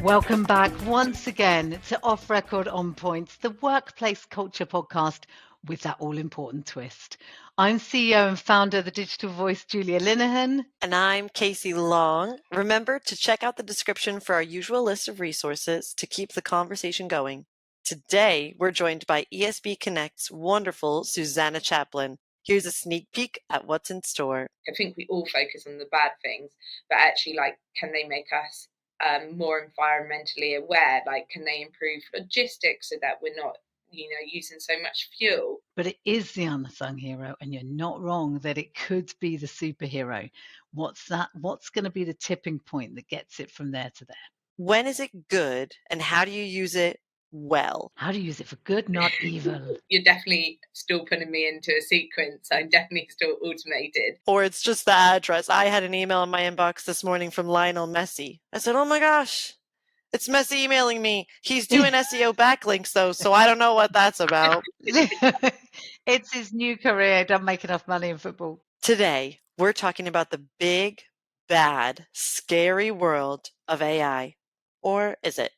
Welcome back once again to Off Record On Point, the workplace culture podcast with that all-important twist. I'm CEO and founder of the digital voice, Julia Linehan. And I'm Kasey Long. Remember to check out the description for our usual list of resources to keep the conversation going. Today, we're joined by esbconnect's wonderful Suzanna Chaplin. Here's a sneak peek at what's in store. I think we all focus on the bad things, but actually, can they make us more environmentally aware? Can they improve logistics so that we're not, using so much fuel? But it is the unsung hero, and you're not wrong that it could be the superhero. What's going to be the tipping point that gets it from there to there? When is it good, and how do you use it well? How do you use it for good, not evil? You're definitely still putting me into a sequence. I'm definitely still automated. Or it's just the address. I had an email in my inbox this morning from Lionel Messi. I said, oh my gosh, it's Messi emailing me. He's doing SEO backlinks though, so I don't know what that's about. It's his new career. Don't make enough money in football. Today, we're talking about the big, bad, scary world of AI. Or is it?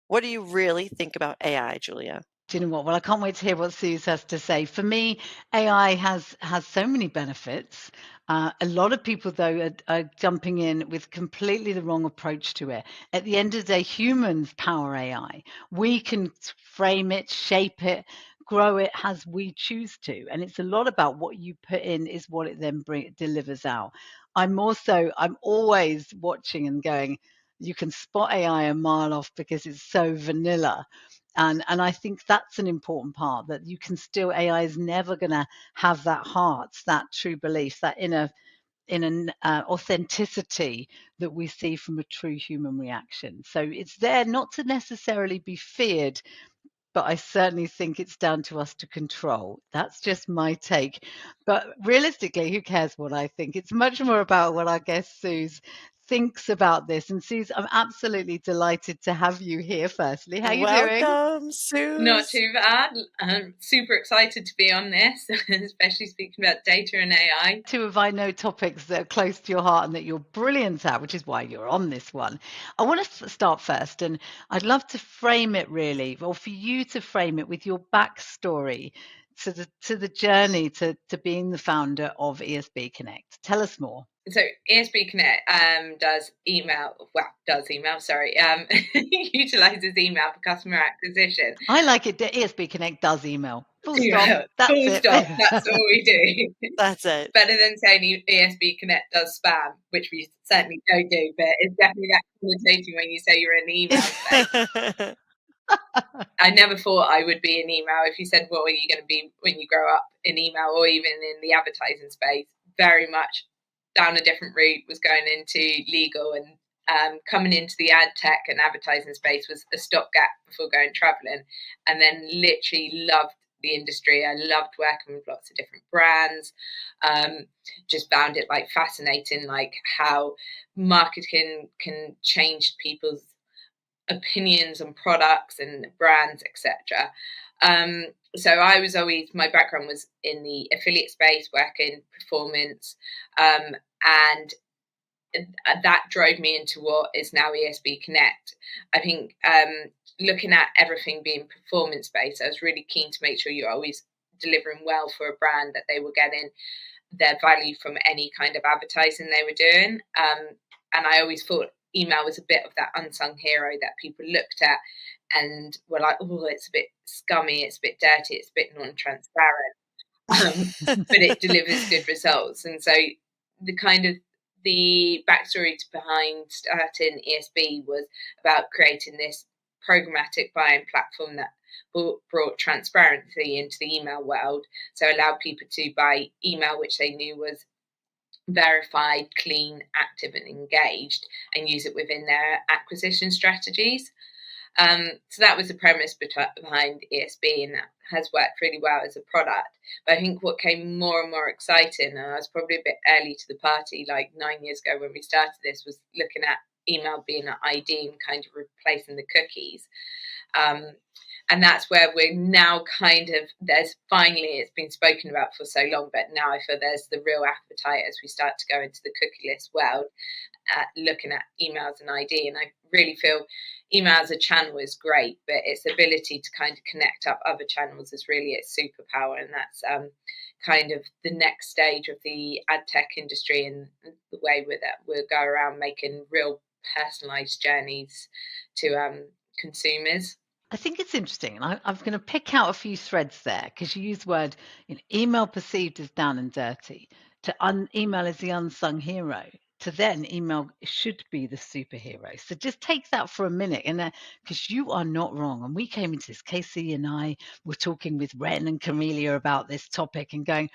What do you really think about AI, Julia? Do you know what? Well, I can't wait to hear what Suze has to say. For me, AI has so many benefits. A lot of people, though, are jumping in with completely the wrong approach to it. At the end of the day, humans power AI. We can frame it, shape it, grow it as we choose to. And it's a lot about what you put in is what it then delivers out. I'm always watching and going, you can spot AI a mile off because it's so vanilla. And I think that's an important part, that you can still, AI is never going to have that heart, that true belief, that inner authenticity that we see from a true human reaction. So it's there not to necessarily be feared, but I certainly think it's down to us to control. That's just my take. But realistically, who cares what I think? It's much more about what our guest Suze thinks about this. And Suze, I'm absolutely delighted to have you here firstly. How are you doing? Welcome, Suze. Not too bad. I'm super excited to be on this, especially speaking about data and AI. Two of I know topics that are close to your heart and that you're brilliant at, which is why you're on this one. I want to start first, and I'd love to frame it really, or for you to frame it with your backstory to the journey to being the founder of ESB Connect. Tell us more. So ESB Connect utilizes email for customer acquisition. I like it. ESB Connect does email. Full stop. That's all we do. That's it. Better than saying ESB Connect does spam, which we certainly don't do, but it's definitely that connotation when you say you're in the email space. I never thought I would be in email. If you said, what are you going to be when you grow up in email, or even in the advertising space, very much down a different route, was going into legal, and coming into the adtech and advertising space was a stopgap before going traveling, and then literally loved the industry. I loved working with lots of different brands. Just found it fascinating, how marketing can change people's opinions on products and brands, etc. So I was always, my background was in the affiliate space, working performance, and that drove me into what is now ESB Connect. I think looking at everything being performance based, I was really keen to make sure you're always delivering well for a brand, that they were getting their value from any kind of advertising they were doing. And I always thought email was a bit of that unsung hero that people looked at and were like, oh, it's a bit scummy, it's a bit dirty, it's a bit non-transparent, but it delivers good results. And so the backstory behind starting ESB was about creating this programmatic buying platform that brought transparency into the email world, so allowed people to buy email which they knew was verified, clean, active and engaged, and use it within their acquisition strategies. So that was the premise behind ESB, and that has worked really well as a product. But I think what came more and more exciting, and I was probably a bit early to the party, 9 years ago when we started this, was looking at email being an ID and kind of replacing the cookies. And that's where we're now it's been spoken about for so long, but now I feel there's the real appetite as we start to go into the cookieless world. at looking at email as an ID. And I really feel email as a channel is great, but its ability to kind of connect up other channels is really its superpower. And that's kind of the next stage of the ad tech industry, and the way that we'll go around making real personalized journeys to consumers. I think it's interesting, and I'm going to pick out a few threads there, because you use the word, email perceived as down and dirty, to email is the unsung hero, to then email should be the superhero. So just take that for a minute, and because you are not wrong. And we came into this, Kasey and I were talking with Ren and Camelia about this topic and going,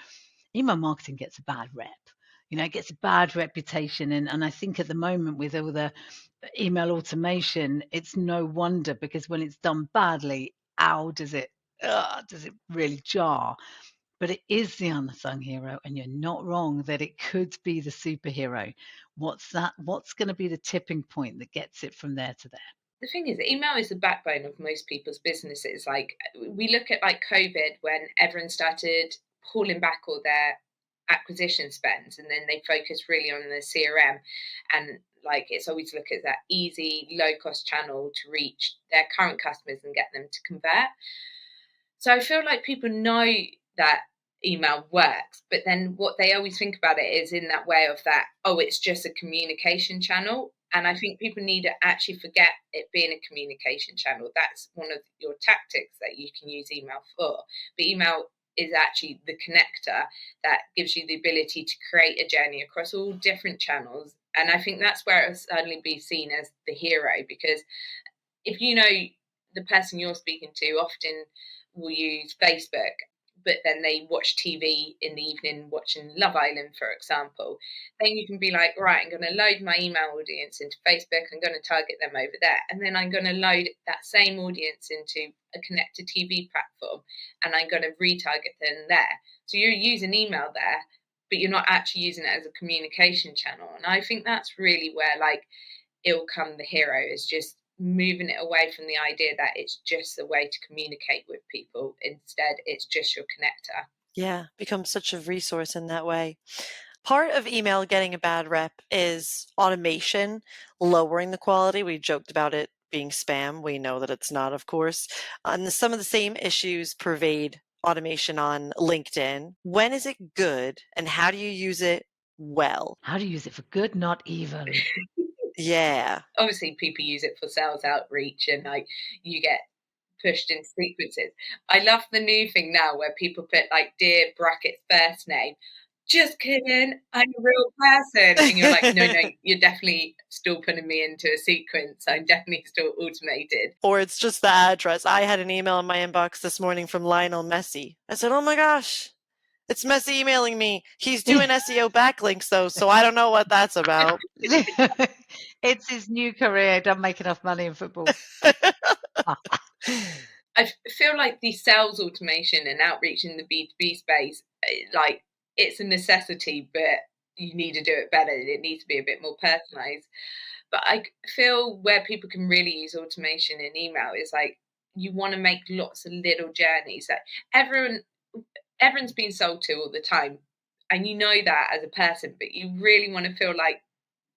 email marketing gets a bad rep. It gets a bad reputation. And I think at the moment, with all the email automation, it's no wonder, because when it's done badly, does it really jar? But it is the unsung hero, and you're not wrong that it could be the superhero. What's going to be the tipping point that gets it from there to there? The thing is, email is the backbone of most people's businesses. Like, we look at like COVID, when everyone started pulling back all their acquisition spends, and then they focused really on the CRM, and like, it's always look at that easy, low cost channel to reach their current customers and get them to convert. So I feel like people know that email works, but then what they always think about it is in that way of that, oh, it's just a communication channel. And I think people need to actually forget it being a communication channel. That's one of your tactics that you can use email for. But email is actually the connector that gives you the ability to create a journey across all different channels. And I think that's where it'll suddenly be seen as the hero, because if you know the person you're speaking to often will use Facebook, but then they watch TV in the evening watching Love Island, for example, then you can be like, right, I'm going to load my email audience into Facebook. I'm going to target them over there. And then I'm going to load that same audience into a connected TV platform, and I'm going to retarget them there. So you're using email there, but you're not actually using it as a communication channel. And I think that's really where like it'll come the hero, is just moving it away from the idea that it's just a way to communicate with people. Instead, it's just your connector. Yeah, becomes such a resource in that way. Part of email getting a bad rep is automation, lowering the quality. We joked about it being spam. We know that it's not, of course. And some of the same issues pervade automation on LinkedIn. When is it good, and how do you use it well? How do you use it for good, not evil? Yeah. Obviously, people use it for sales outreach, and like you get pushed in sequences. I love the new thing now where people put like dear brackets first name. Just kidding, I'm a real person. And you're like, no, you're definitely still putting me into a sequence. I'm definitely still automated. Or it's just the address. I had an email in my inbox this morning from Lionel Messi. I said, oh my gosh, it's Messi emailing me. He's doing SEO backlinks though, so I don't know what that's about. It's his new career. Don't make enough money in football. I feel like the sales automation and outreach in the B2B space, like, it's a necessity, but you need to do it better. It needs to be a bit more personalized. But I feel where people can really use automation in email is like, you want to make lots of little journeys that everyone's being sold to all the time, and you know that as a person, but you really want to feel like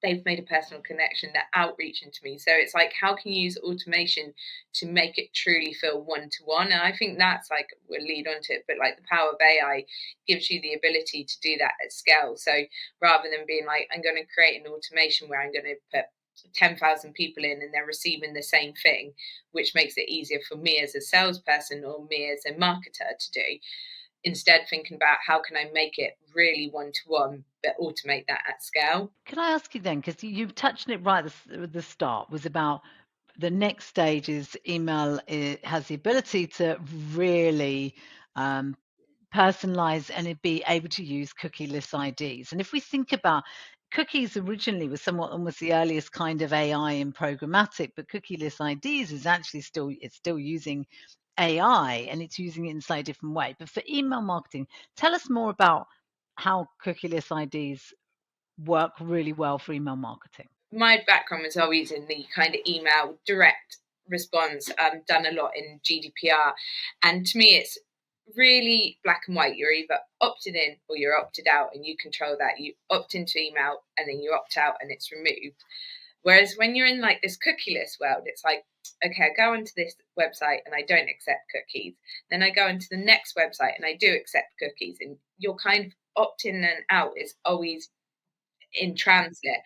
they've made a personal connection, they're outreaching to me. So it's like, how can you use automation to make it truly feel one-to-one? And I think that's like, we'll lead on to it, but like the power of AI gives you the ability to do that at scale. So rather than being like, I'm going to create an automation where I'm going to put 10,000 people in and they're receiving the same thing, which makes it easier for me as a salesperson or me as a marketer to do. Instead, thinking about how can I make it really one-to-one, but automate that at scale. Can I ask you then, because you touched on it right at the start, was about the next stage is email. It has the ability to really personalize and be able to use cookieless IDs. And if we think about cookies, originally was somewhat almost the earliest kind of AI in programmatic, but cookieless IDs is actually still using AI, and it's using it in a slightly different way. But for email marketing, tell us more about how cookieless IDs work really well for email marketing. My background was always in the kind of email direct response, done a lot in GDPR. And to me, it's really black and white. You're either opted in or you're opted out, and you control that. You opt into email and then you opt out and it's removed. Whereas when you're in like this cookieless world, it's like, okay, I go onto this website and I don't accept cookies. Then I go into the next website and I do accept cookies. And your kind of opt in and out is always in transit.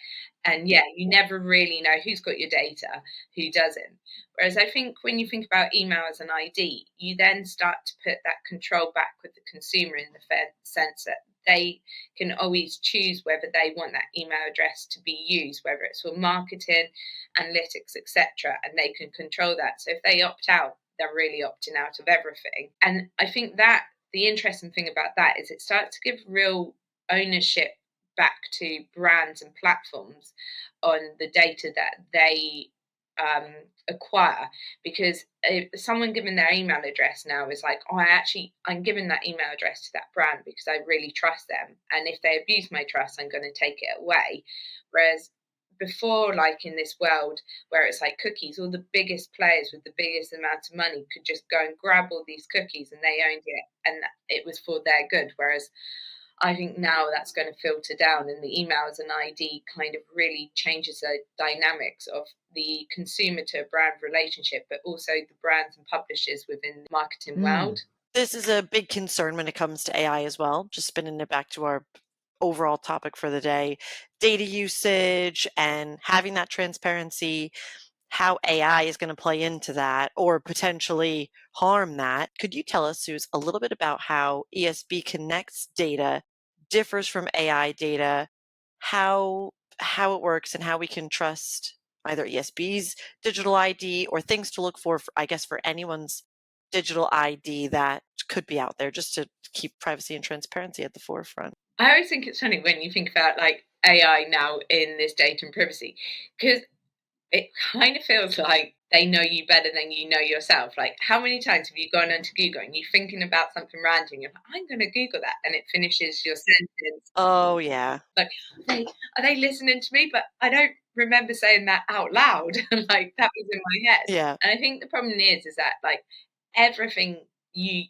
And yeah, you never really know who's got your data, who doesn't. Whereas I think when you think about email as an ID, you then start to put that control back with the consumer in the sense that they can always choose whether they want that email address to be used, whether it's for marketing, analytics, etc. And they can control that. So if they opt out, they're really opting out of everything. And I think that the interesting thing about that is it starts to give real ownership back to brands and platforms on the data that they acquire, because if someone given their email address now is like, oh, I'm giving that email address to that brand because I really trust them, and if they abuse my trust, I'm going to take it away. Whereas before, like in this world where it's like cookies, all the biggest players with the biggest amount of money could just go and grab all these cookies and they owned it and it was for their good. Whereas I think now that's going to filter down, and the email as an ID kind of really changes the dynamics of the consumer to brand relationship, but also the brands and publishers within the marketing world. This is a big concern when it comes to AI as well. Just spinning it back to our overall topic for the day, data usage and having that transparency, how AI is going to play into that or potentially harm that. Could you tell us, Suze, a little bit about how esbconnect's data differs from AI data, how it works, and how we can trust either ESB's digital ID or things to look for, I guess, for anyone's digital ID that could be out there, just to keep privacy and transparency at the forefront? I always think it's funny when you think about like AI now in this data and privacy, because it kind of feels like they know you better than you know yourself. Like, how many times have you gone onto Google and you're thinking about something random, you're like, I'm going to Google that, and it finishes your sentence. Oh, yeah. Like, are they listening to me? But I don't remember saying that out loud. Like, that was in my head. Yeah. And I think the problem is that like anything you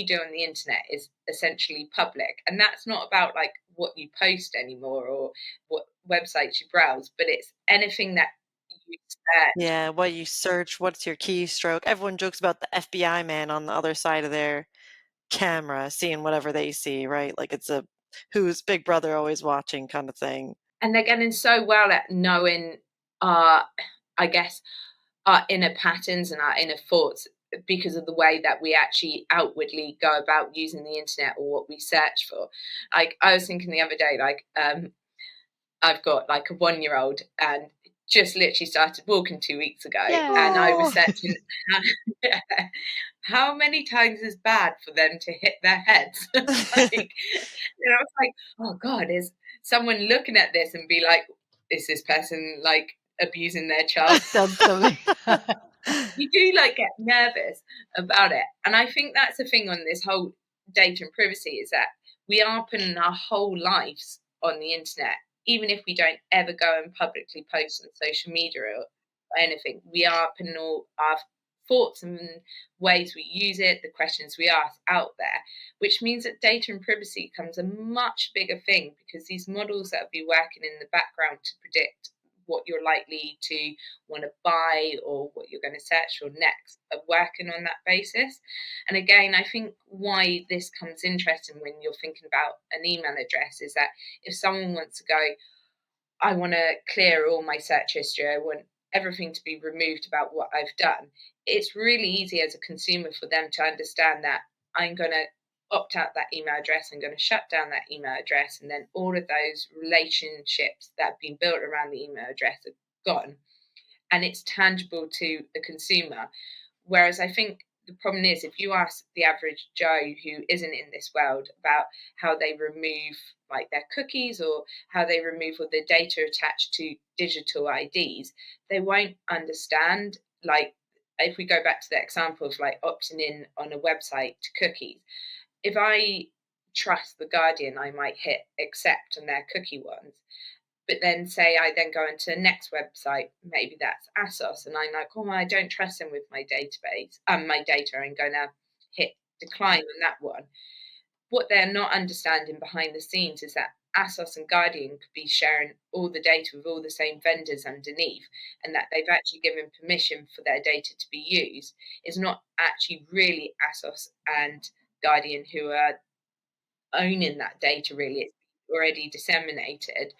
do on the internet is essentially public, and that's not about like what you post anymore or what websites you browse, but it's anything that you search. Yeah, what you search, what's your keystroke. Everyone jokes about the FBI man on the other side of their camera seeing whatever they see, right? Like it's a who's Big Brother always watching kind of thing. And they're getting so well at knowing I guess our inner patterns and our inner thoughts because of the way that we actually outwardly go about using the internet or what we search for. Like, I was thinking the other day, like I've got like a 1-year-old and just literally started walking 2 weeks ago. Yay. And I was searching how many times is bad for them to hit their heads. Like, and I was like, oh God, is someone looking at this and be like, is this person like abusing their child? You do like get nervous about it. And I think that's the thing on this whole data and privacy, is that we are putting our whole lives on the internet. Even if we don't ever go and publicly post on social media or anything, we are putting all our thoughts and ways we use it, the questions we ask out there, which means that data and privacy becomes a much bigger thing, because these models that will be working in the background to predict what you're likely to want to buy or what you're going to search for next are working on that basis. And again, I think why this comes interesting when you're thinking about an email address is that if someone wants to go, I want to clear all my search history, I want everything to be removed about what I've done, it's really easy as a consumer for them to understand that I'm going to opt out that email address, I'm going to shut down that email address, and then all of those relationships that have been built around the email address are gone, and it's tangible to the consumer. Whereas I think the problem is, if you ask the average Joe who isn't in this world about how they remove like their cookies or how they remove all the data attached to digital IDs, they won't understand. Like, if we go back to the example of like opting in on a website to cookies, if I trust The Guardian, I might hit accept on their cookie ones. But then say I then go into the next website, maybe that's ASOS, and I'm like, oh, I don't trust them with my database, my data. I'm going to hit decline on that one. What they're not understanding behind the scenes is that ASOS and Guardian could be sharing all the data with all the same vendors underneath, and that they've actually given permission for their data to be used. It's not actually really ASOS and Guardian who are owning that data, really. It's already disseminated.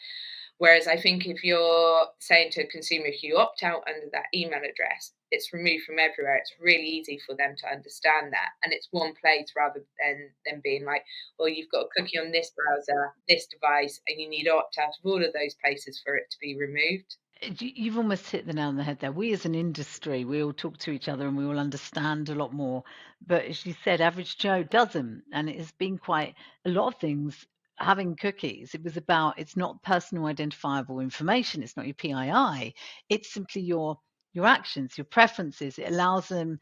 Whereas I think if you're saying to a consumer, if you opt out under that email address, it's removed from everywhere. It's really easy for them to understand that. And it's one place rather than them being like, well, you've got a cookie on this browser, this device, and you need to opt out of all of those places for it to be removed. You've almost hit the nail on the head there. We as an industry, we all talk to each other and we all understand a lot more. But as you said, average Joe doesn't. And it has been quite a lot of things having cookies. It was about, it's not personal identifiable information. It's not your PII. It's simply your actions, your preferences. It allows them,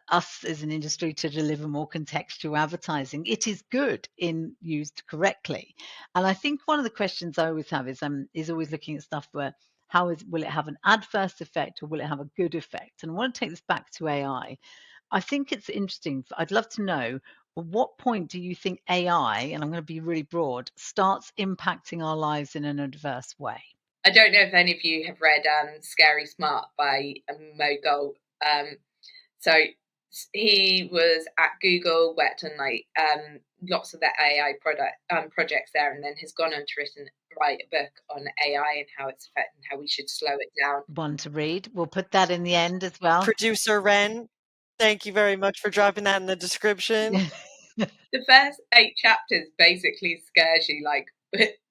us as an industry, to deliver more contextual advertising. It is good in used correctly. And I think one of the questions I always have is always looking at stuff where, will it have an adverse effect or will it have a good effect? And I want to take this back to AI. I think it's interesting. I'd love to know, at what point do you think AI, and I'm going to be really broad, starts impacting our lives in an adverse way? I don't know if any of you have read Scary Smart by Mogul. So he was at Google, worked on like lots of their AI projects there, and then has gone on to write a book on AI and how it's affecting, how we should slow it down. One to read. We'll put that in the end as well. Producer Ren, thank you very much for dropping that in the description. The first 8 chapters basically scares you, like,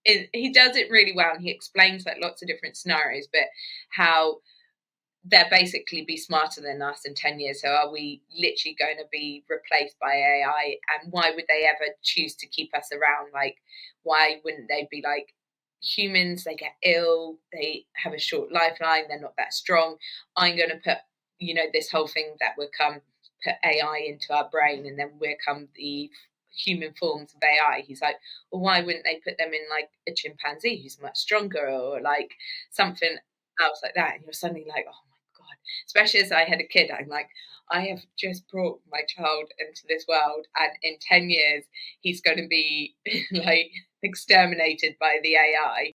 he does it really well, and he explains like lots of different scenarios, but how they'll basically be smarter than us in 10 years. So are we literally going to be replaced by AI? And why would they ever choose to keep us around? Like, why wouldn't they be like humans? They get ill, they have a short lifeline, they're not that strong. I'm going to put, this whole thing that will come, put AI into our brain, and then we'll come the human forms of AI. He's like, well, why wouldn't they put them in like a chimpanzee who's much stronger, or like something else like that? And you're suddenly like, oh my God. Especially as I had a kid, I'm like, I have just brought my child into this world, and in 10 years he's going to be like exterminated by the AI.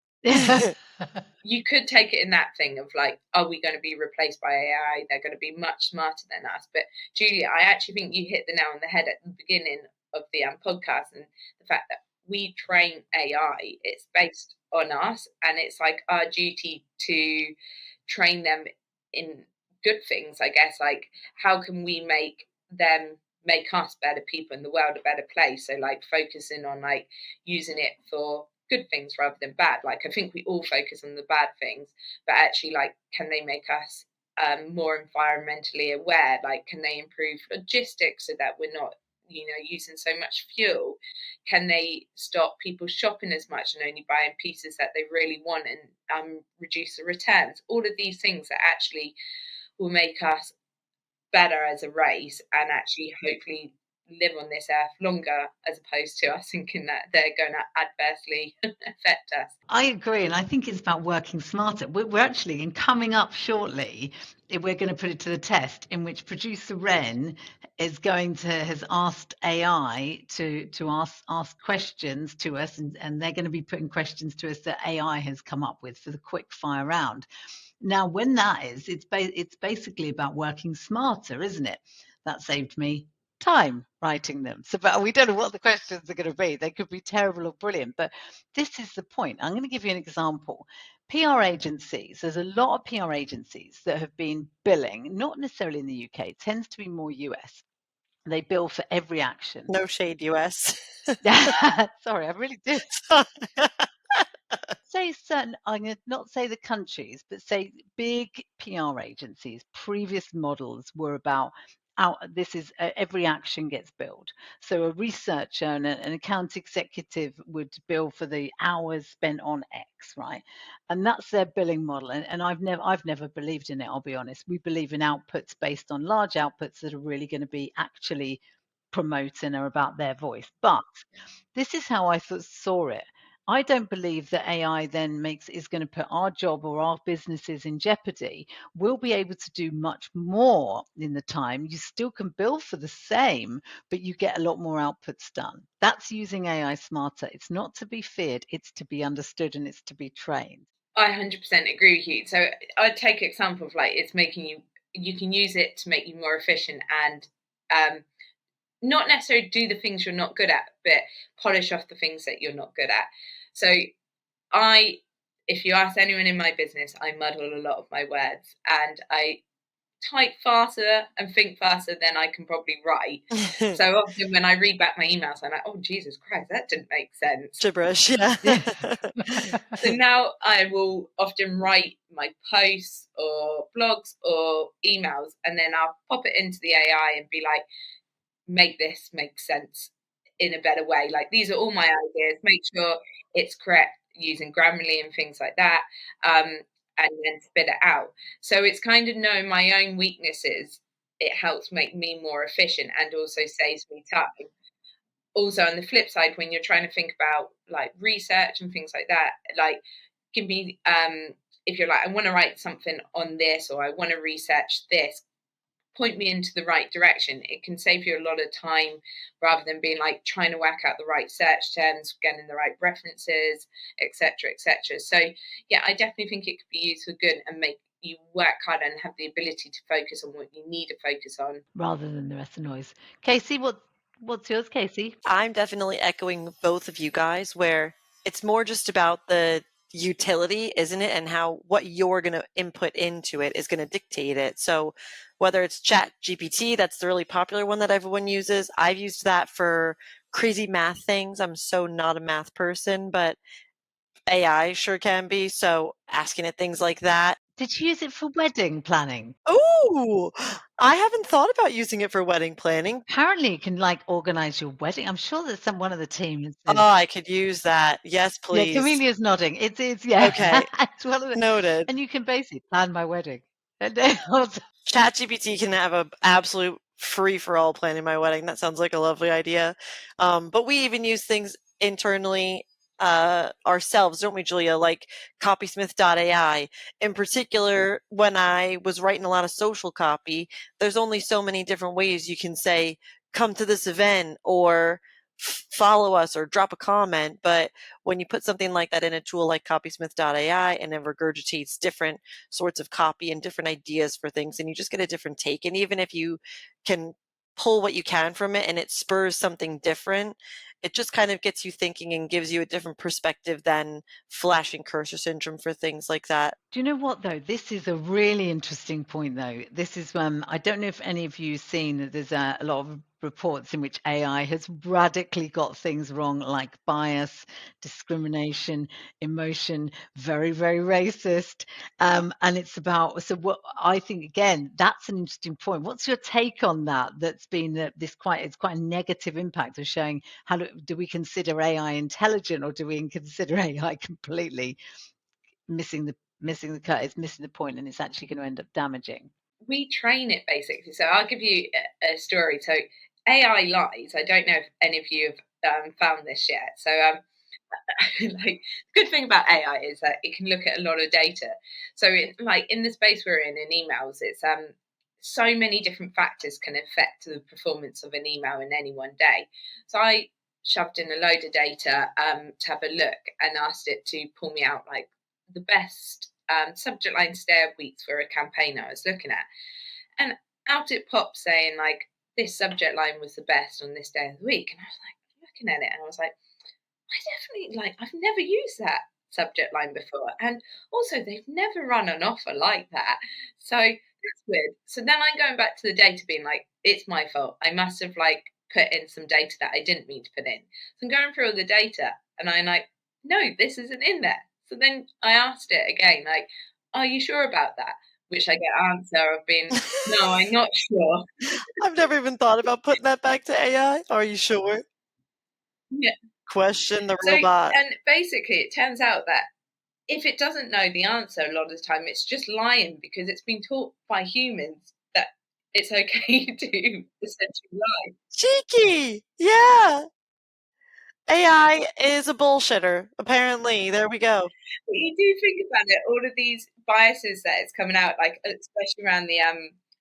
You could take it in that thing of like, are we going to be replaced by AI? They're going to be much smarter than us. But Julia, I actually think you hit the nail on the head at the beginning of the podcast, and the fact that we train AI, it's based on us, and it's like our duty to train them in good things, I guess. Like, how can we make us better people in the world, a better place? So like focusing on like using it for good things rather than bad. Like, I think we all focus on the bad things, but actually, like, can they make us more environmentally aware? Like, can they improve logistics so that we're not using so much fuel? Can they stop people shopping as much and only buying pieces that they really want, and reduce the returns? All of these things that actually will make us better as a race, and actually hopefully live on this earth longer, as opposed to us thinking that they're going to adversely affect us. I agree, and I think it's about working smarter. We're actually, in coming up shortly, we're going to put it to the test, in which producer Ren has asked AI to ask questions to us, and they're going to be putting questions to us that AI has come up with for the quick fire round. Now, when that is, it's basically about working smarter, isn't it? That saved me time writing them. So, but we don't know what the questions are going to be. They could be terrible or brilliant, but this is the point. I'm going to give you an example. PR agencies, there's a lot of PR agencies that have been billing, not necessarily in the UK, it tends to be more US. They bill for every action. No shade, US. Sorry, I really did. Say certain, I'm going to not say the countries, but say big PR agencies, previous models were about this is every action gets billed. So a researcher and an account executive would bill for the hours spent on X, right? And that's their billing model. And I've never believed in it, I'll be honest. We believe in outputs based on large outputs that are really going to be actually promoting or about their voice. But this is how I saw it. I don't believe that AI then is going to put our job or our businesses in jeopardy. We'll be able to do much more in the time. You still can bill for the same, but you get a lot more outputs done. That's using AI smarter. It's not to be feared, it's to be understood and it's to be trained. I 100% agree with you. So I'd take an example of like it's making you can use it to make you more efficient and not necessarily do the things you're not good at, but polish off the things that you're not good at. So if you ask anyone in my business, I muddle a lot of my words and I type faster and think faster than I can probably write. So often when I read back my emails, I'm like, oh, Jesus Christ, that didn't make sense. Gibberish, yeah. So now I will often write my posts or blogs or emails, and then I'll pop it into the AI and be like, make this make sense in a better way. Like, these are all my ideas. Make sure it's correct using Grammarly and things like that. And then spit it out. So it's kind of knowing my own weaknesses. It helps make me more efficient and also saves me time. Also, on the flip side, when you're trying to think about like research and things like that, like give me if you're like, I want to write something on this or I want to research this, point me into the right direction. It can save you a lot of time rather than being like trying to work out the right search terms, getting the right references, etc., etc. So yeah, I definitely think it could be used for good and make you work harder and have the ability to focus on what you need to focus on rather than the rest of the noise. Kasey, what's yours, Kasey? I'm definitely echoing both of you guys, where it's more just about the utility, isn't it? And how what you're going to input into it is going to dictate it. So whether it's Chat GPT, that's the really popular one that everyone uses. I've used that for crazy math things. I'm so not a math person, but AI sure can be. So asking it things like that. Did you use it for wedding planning? Oh, I haven't thought about using it for wedding planning. Apparently, you can like organize your wedding. I'm sure that one of the team is. Oh, I could use that. Yes, Yeah, please. Camelia's nodding. It's yeah. Okay. It's one of the, Noted. and you can basically plan my wedding. And then also, ChatGPT can have an absolute free-for-all planning my wedding. That sounds like a lovely idea. But we even use things internally ourselves, don't we, Julia? Like copysmith.ai. In particular, when I was writing a lot of social copy, there's only so many different ways you can say, come to this event or follow us or drop a comment. But when you put something like that in a tool like copysmith.ai and it regurgitates different sorts of copy and different ideas for things, and you just get a different take. And even if you can pull what you can from it and it spurs something different, it just kind of gets you thinking and gives you a different perspective than flashing cursor syndrome for things like that. do you know what though? This is a really interesting point though. This is I don't know if any of you have seen that there's a lot of reports in which AI has radically got things wrong, like bias, discrimination, emotion, very, very racist. And it's about, so what I think, again, that's an interesting point. What's your take on that? That's been it's quite a negative impact of showing how do we consider AI intelligent or do we consider AI completely missing the cut, it's missing the point and it's actually going to end up damaging? we train it basically. So I'll give you a story. So AI lies. I don't know if any of you have found this yet. So like, good thing about AI is that it can look at a lot of data. So like in the space we're in emails, it's so many different factors can affect the performance of an email in any one day. So I shoved in a load of data to have a look and asked it to pull me out like the best subject line stay of weeks for a campaign I was looking at. And out it popped saying like this subject line was the best on this day of the week. And I was like looking at it and I was like, I definitely like I've never used that subject line before. And also they've never run an offer like that. So that's weird. So then I'm going back to the data being like, it's my fault. I must have like put in some data that I didn't mean to put in. So I'm going through all the data and I'm like, no, this isn't in there. So then I asked it again, like, are you sure about that? Which I get answer of being, no, I'm not sure. I've never even thought about putting that back to AI. Are you sure? Yeah. Question the So, robot. and basically it turns out that if it doesn't know the answer a lot of the time, it's just lying because it's been taught by humans that it's okay to essentially lie. Cheeky! Yeah! AI is a bullshitter, apparently. There we go. But you do think about it, all of these biases that it's coming out, like especially around the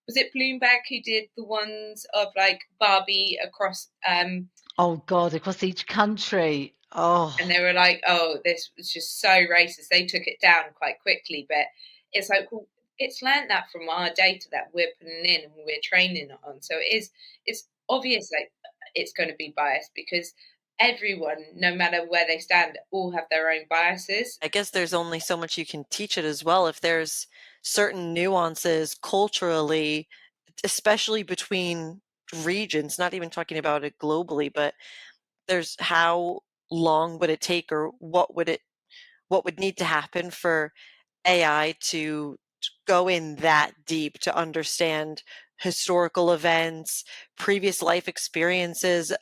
was it Bloomberg who did the ones of like Barbie across Oh God, across each country. Oh, and they were like, oh, this was just so racist. They took it down quite quickly, but it's like, well, it's learned that from our data that we're putting in and we're training it on. So it's obvious like it's going to be biased because everyone, no matter where they stand, all have their own biases. I guess there's only so much you can teach it as well. If there's certain nuances culturally, especially between regions, not even talking about it globally, but there's how long would it take or what would need to happen for AI to go in that deep to understand historical events, previous life experiences,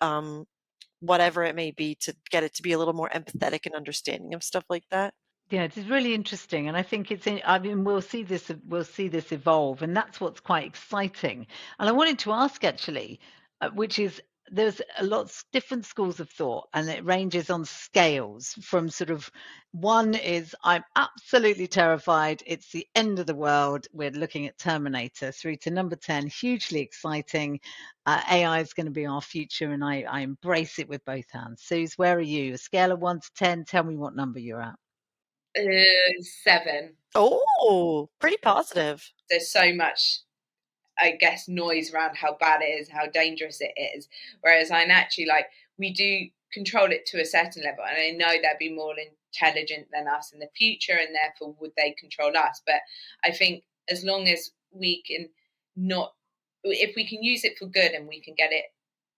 whatever it may be, to get it to be a little more empathetic and understanding of stuff like that. yeah, it's really interesting, and I think I mean, we'll see this evolve, and that's what's quite exciting. And I wanted to ask actually, which is there's a lot of different schools of thought, and it ranges on scales from sort of one is I'm absolutely terrified, it's the end of the world, we're looking at Terminator, through to number 10, hugely exciting. AI is going to be our future, and I embrace it with both hands. Suze, where are you? A scale of 1 to 10, tell me what number you're at. 7. Oh, pretty positive. There's so much, I guess, noise around how bad it is, how dangerous it is. Whereas I naturally like we do control it to a certain level, and I know they'll be more intelligent than us in the future, and therefore would they control us? But I think as long as we can not, if we can use it for good and we can get it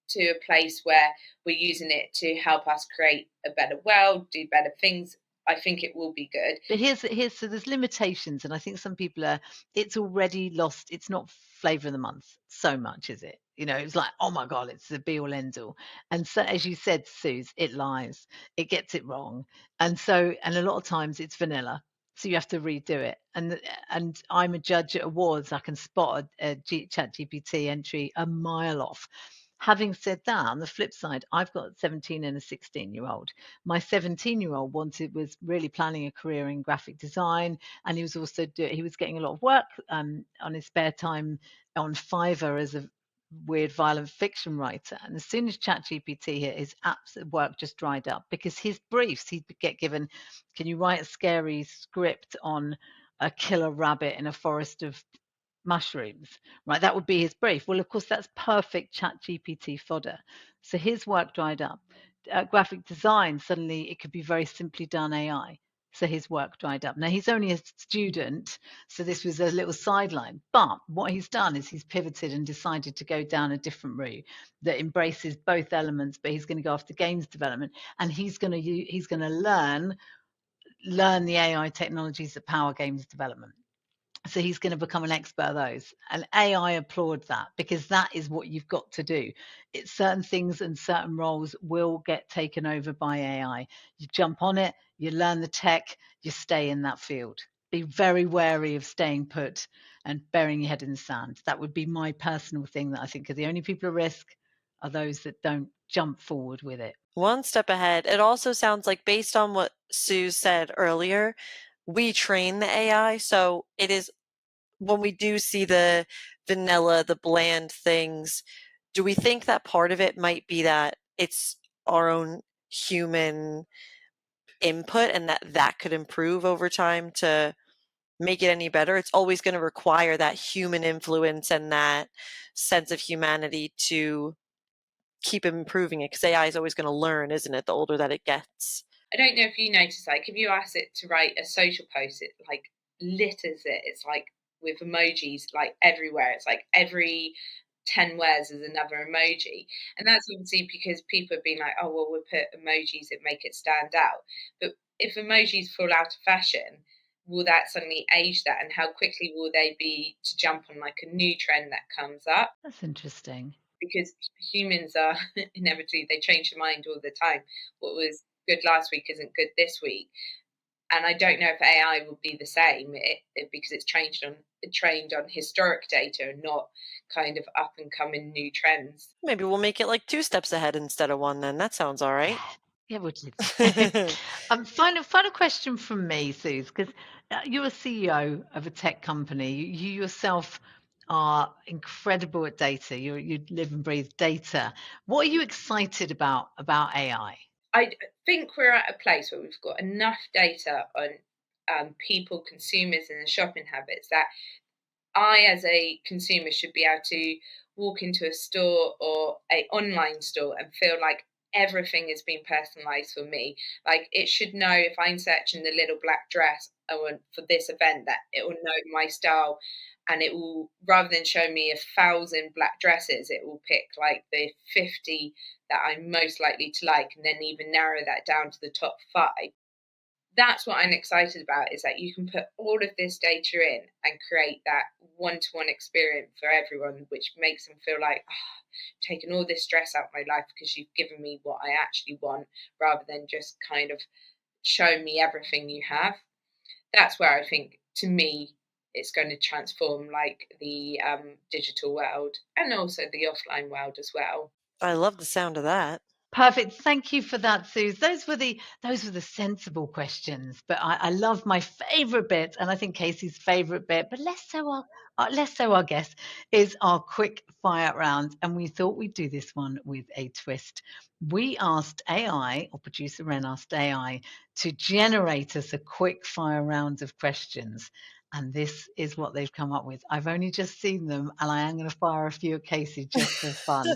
to a place where we're using it to help us create a better world, do better things, I think it will be good. But here's so there's limitations, and I think some people are. It's already lost. It's not flavor of the month so much, is it? You know, it's like, oh my god, it's the be all end all. And so, as you said, Suze, it lies. It gets it wrong, and a lot of times it's vanilla. So you have to redo it. And I'm a judge at awards. I can spot Chat GPT entry a mile off. Having said that, on the flip side, I've got a 17 and a 16-year-old. My 17-year-old was really planning a career in graphic design, and he was also he was getting a lot of work on his spare time on Fiverr as a weird violent fiction writer. And as soon as ChatGPT hit, his work just dried up because his briefs he'd get given, can you write a scary script on a killer rabbit in a forest of mushrooms, right? That would be his brief. Well, of course, that's perfect chat GPT fodder. So his work dried up. Graphic design, suddenly it could be very simply done AI. So his work dried up. Now he's only a student, so this was a little sideline. But what he's done is he's pivoted and decided to go down a different route that embraces both elements. But he's going to go after games development, and he's going to learn the AI technologies that power games development. So he's going to become an expert at those. And AI applaud that because that is what you've got to do. It's certain things and certain roles will get taken over by AI. You jump on it, you learn the tech, you stay in that field. Be very wary of staying put and burying your head in the sand. That would be my personal thing that I think are the only people at risk are those that don't jump forward with it. One step ahead. It also sounds like, based on what Sue said earlier, we train the AI. So it is, when we do see the vanilla, the bland things, do we think that part of it might be that it's our own human input and that could improve over time to make it any better? It's always going to require that human influence and that sense of humanity to keep improving it, because AI is always going to learn, isn't it, the older that it gets? I don't know if you notice, like, if you ask it to write a social post, it like litters it. It's like with emojis, like everywhere. It's like every 10 words is another emoji. And that's obviously because people have been like, oh, well, we'll put emojis that make it stand out. But if emojis fall out of fashion, will that suddenly age that? And how quickly will they be to jump on like a new trend that comes up? That's interesting. Because humans are inevitably, they change their mind all the time. What was good last week isn't good this week. And I don't know if AI will be the same because it's trained on historic data and not kind of up and coming new trends. Maybe we'll make it like 2 steps ahead instead of 1 then. That sounds all right. Yeah, would you? Final question from me, Suze, because you're a CEO of a tech company. You yourself are incredible at data. You live and breathe data. What are you excited about AI? I think we're at a place where we've got enough data on people, consumers, and the shopping habits that I, as a consumer, should be able to walk into a store or a online store and feel like everything has been personalized for me. Like it should know if I'm searching the little black dress for this event, that it will know my style, and it will, rather than show me 1,000 black dresses, it will pick like the 50 that I'm most likely to like, and then even narrow that down to the top 5. That's what I'm excited about, is that you can put all of this data in and create that one-to-one experience for everyone, which makes them feel like, oh, I've taken all this stress out of my life because you've given me what I actually want, rather than just kind of show me everything you have. That's where I think, to me, it's going to transform like the digital world and also the offline world as well. I love the sound of that. Perfect. Thank you for that, Suze. Those were the sensible questions. But I love my favourite bit, and I think Casey's favourite bit, but less so our guest, is our quick fire round. And we thought we'd do this one with a twist. We asked AI, or producer Ren asked AI, to generate us a quick fire round of questions. And this is what they've come up with. I've only just seen them, and I am going to fire a few at Casey just for fun.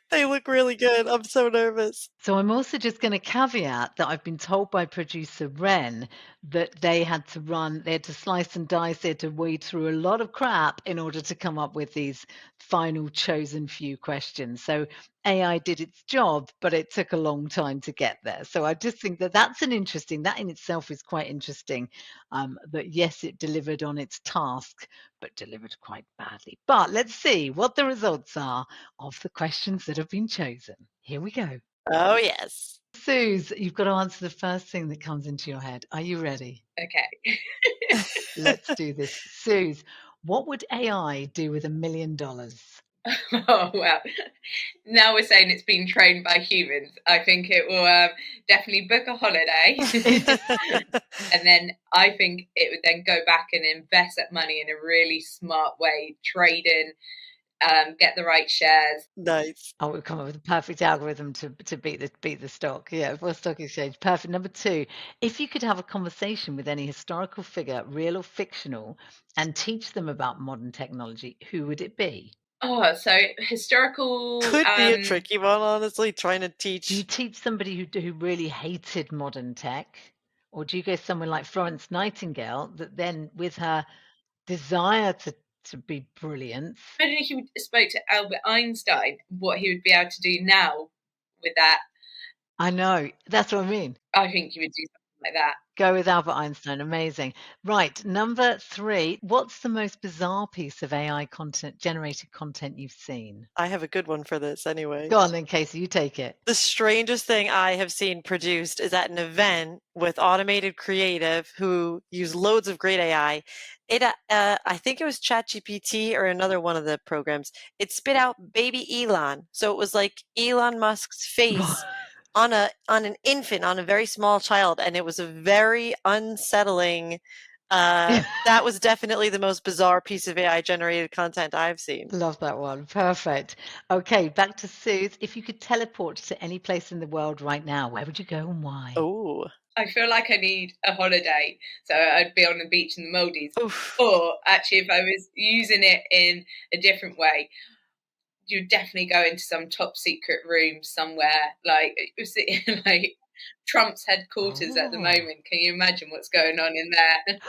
They look really good. I'm so nervous. So I'm also just going to caveat that I've been told by producer Ren that they had to slice and dice, they had to wade through a lot of crap in order to come up with these final chosen few questions. So AI did its job, but it took a long time to get there. So I just think that that in itself is quite interesting, that yes, it delivered on its task, but delivered quite badly. But let's see what the results are of the questions that have been chosen. Here we go. Oh, yes. Suze, you've got to answer the first thing that comes into your head. Are you ready? Okay. Let's do this. Suze, what would AI do with $1 million? Oh, well, now we're saying it's been trained by humans. I think it will definitely book a holiday. And then I think it would then go back and invest that money in a really smart way, trade in, get the right shares. Nice. Oh, we've come up with a perfect algorithm to beat the stock. Yeah, for stock exchange. Perfect. Number 2, if you could have a conversation with any historical figure, real or fictional, and teach them about modern technology, who would it be? Oh, so historical. Could be a tricky one, honestly, trying to Do you teach. teach somebody who really hated modern tech, or do you go someone like Florence Nightingale that then, with her desire to be brilliant? Imagine if you spoke to Albert Einstein, what he would be able to do now with that. I know, that's what I mean. I think he would do something like that. Go with Albert Einstein. Amazing. Right, number 3. What's the most bizarre piece of AI generated content you've seen? I have a good one for this anyway. Go on then, Casey, you take it. The strangest thing I have seen produced is at an event with automated creative who use loads of great AI. It, I think it was ChatGPT or another one of the programs. It spit out baby Elon. So it was like Elon Musk's face on an infant, on a very small child, and it was a very unsettling. That was definitely the most bizarre piece of AI generated content I've seen. Love that one. Perfect. Okay, back to Suze. If you could teleport to any place in the world right now, where would you go and why? Oh. I feel like I need a holiday, so I'd be on the beach in the Maldives. Oof. Or actually, if I was using it in a different way, you'd definitely go into some top secret room somewhere, like like Trump's headquarters at the moment. Can you imagine what's going on in there?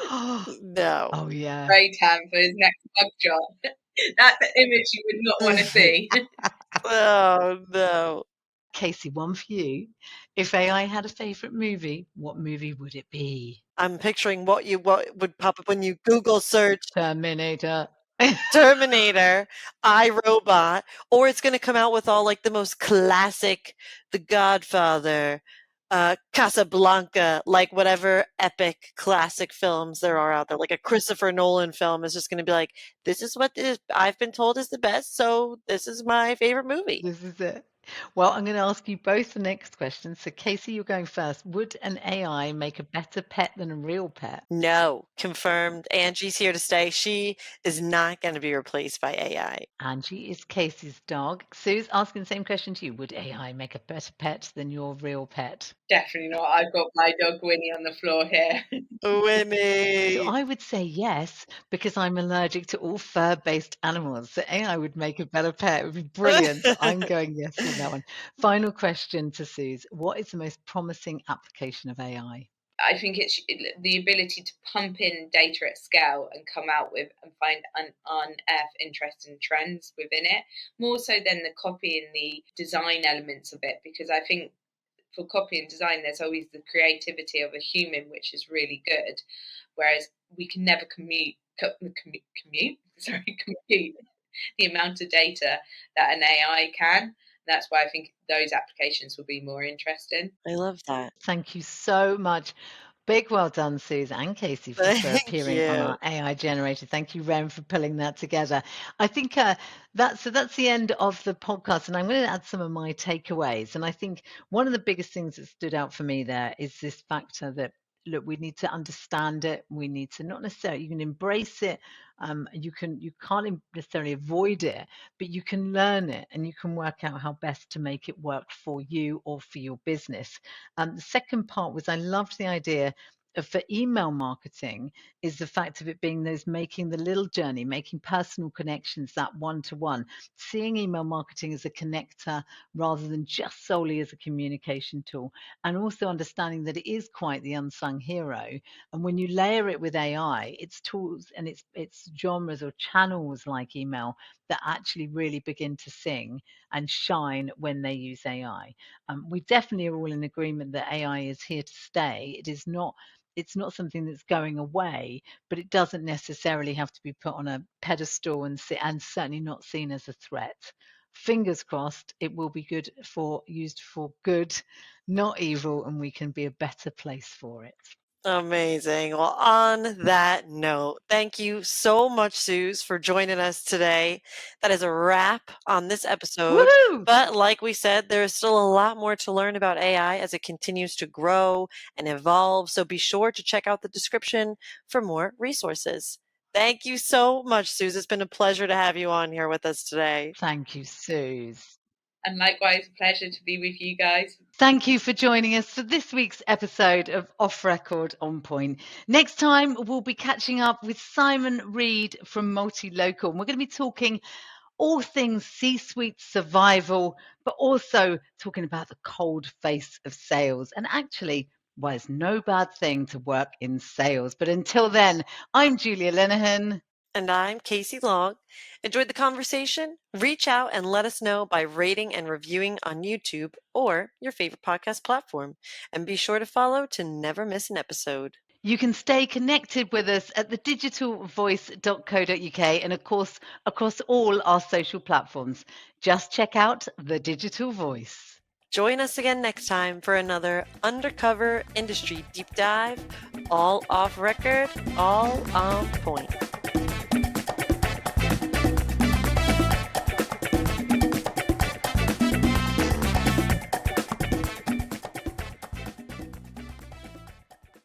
No. Oh yeah. Spray tan for his next mugshot. That's the image you would not want to see. Oh no. Casey, one for you. If AI had a favorite movie, what movie would it be? I'm picturing what would pop up when you Google search Terminator. Terminator, iRobot, or it's going to come out with all like the most classic, The Godfather, Casablanca, like whatever epic classic films there are out there. Like a Christopher Nolan film is just going to be like, this is what I've been told is the best, so this is my favorite movie. This is it. Well, I'm going to ask you both the next question. So, Kasey, you're going first. Would an AI make a better pet than a real pet? No, confirmed. Angie's here to stay. She is not going to be replaced by AI. Angie is Kasey's dog. Sue's asking the same question to you. Would AI make a better pet than your real pet? Definitely not. I've got my dog Winnie on the floor here. So Winnie. I would say yes, because I'm allergic to all fur-based animals. So AI would make a better pet. It would be brilliant. So I'm going yes on that one. Final question to Suze. What is the most promising application of AI? I think it's the ability to pump in data at scale and come out with and find unearth interesting trends within it, more so than the copy and the design elements of it. Because I think for copy and design, there's always the creativity of a human, which is really good, whereas we can never compute the amount of data that an AI can. That's why I think those applications will be more interesting. I love that. Thank you so much. Big well done, Suze and Kasey, for Thank appearing on our you. AI generator. Thank you, Ren, for pulling that together. I think that's the end of the podcast, and I'm going to add some of my takeaways. And I think one of the biggest things that stood out for me there is this factor that, look, we need to understand it. We need to not necessarily, you can embrace it. You can't necessarily avoid it, but you can learn it and you can work out how best to make it work for you or for your business. The second part was I loved the idea for email marketing is the fact of it being those making the little journey, making personal connections, that one-to-one, seeing email marketing as a connector rather than just solely as a communication tool, and also understanding that it is quite the unsung hero. And when you layer it with AI, it's tools and it's genres or channels like email that actually really begin to sing and shine when they use AI. We definitely are all in agreement that AI is here to stay. It's not something that's going away, but it doesn't necessarily have to be put on a pedestal and certainly not seen as a threat. Fingers crossed, it will be used for good, not evil, and we can be a better place for it. Amazing. Well, on that note, thank you so much, Suze, for joining us today. That is a wrap on this episode. Woohoo! But like we said, there is still a lot more to learn about AI as it continues to grow and evolve. So be sure to check out the description for more resources. Thank you so much, Suze. It's been a pleasure to have you on here with us today. Thank you, Suze. And likewise, a pleasure to be with you guys. Thank you for joining us for this week's episode of Off Record On Point. Next time, we'll be catching up with Simon Reed from Multi-Local. And we're going to be talking all things C-suite survival, but also talking about the cold face of sales. And actually, why it's no bad thing to work in sales. But until then, I'm Julia Linehan. And I'm Kasey Long. Enjoyed the conversation? Reach out and let us know by rating and reviewing on YouTube or your favorite podcast platform. And be sure to follow to never miss an episode. You can stay connected with us at thedigitalvoice.co.uk and, of course, across all our social platforms. Just check out The Digital Voice. Join us again next time for another undercover industry deep dive, all off record, all on point.